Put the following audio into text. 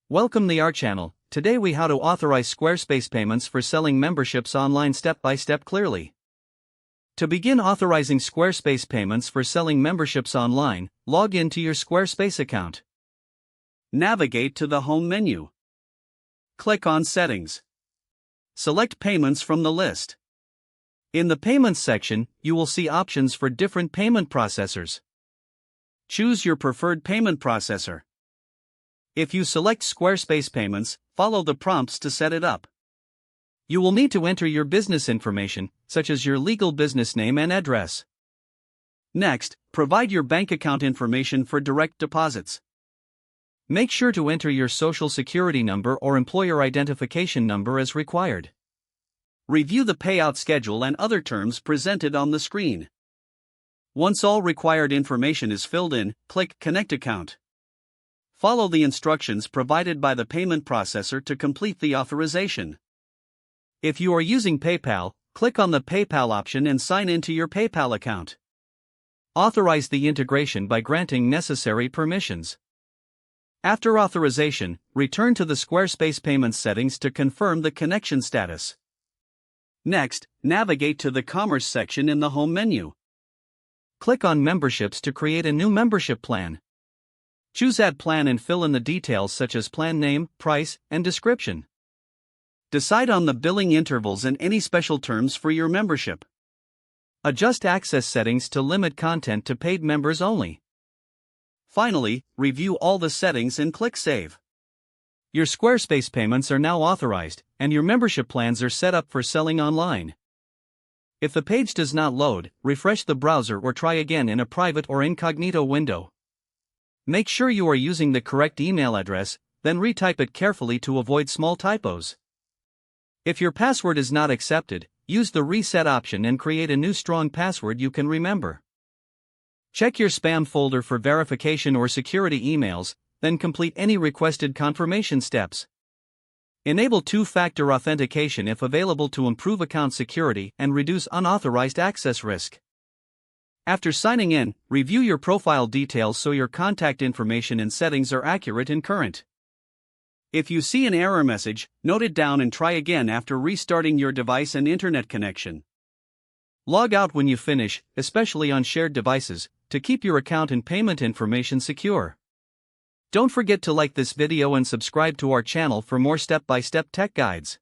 Welcome to our channel. Today we how to authorize Squarespace payments for selling memberships online step by step clearly. To begin authorizing Squarespace payments for selling memberships online, log into your Squarespace account. Navigate to the home menu. Click on Settings. Select Payments from the list. In the Payments section, you will see options for different payment processors. Choose your preferred payment processor. If you select Squarespace Payments, follow the prompts to set it up. You will need to enter your business information, such as your legal business name and address. Next, provide your bank account information for direct deposits. Make sure to enter your social security number or employer identification number as required. Review the payout schedule and other terms presented on the screen. Once all required information is filled in, click Connect Account. Follow the instructions provided by the payment processor to complete the authorization. If you are using PayPal, click on the PayPal option and sign into your PayPal account. Authorize the integration by granting necessary permissions. After authorization, return to the Squarespace Payments settings to confirm the connection status. Next, navigate to the Commerce section in the home menu. Click on Memberships to create a new membership plan. Choose Add Plan and fill in the details such as plan name, price, and description. Decide on the billing intervals and any special terms for your membership. Adjust access settings to limit content to paid members only. Finally, review all the settings and click Save. Your Squarespace payments are now authorized, and your membership plans are set up for selling online. If the page does not load, refresh the browser or try again in a private or incognito window. Make sure you are using the correct email address, then retype it carefully to avoid small typos. If your password is not accepted, use the reset option and create a new strong password you can remember. Check your spam folder for verification or security emails, then complete any requested confirmation steps. Enable two-factor authentication if available to improve account security and reduce unauthorized access risk. After signing in, review your profile details so your contact information and settings are accurate and current. If you see an error message, note it down and try again after restarting your device and internet connection. Log out when you finish, especially on shared devices, to keep your account and payment information secure. Don't forget to like this video and subscribe to our channel for more step-by-step tech guides.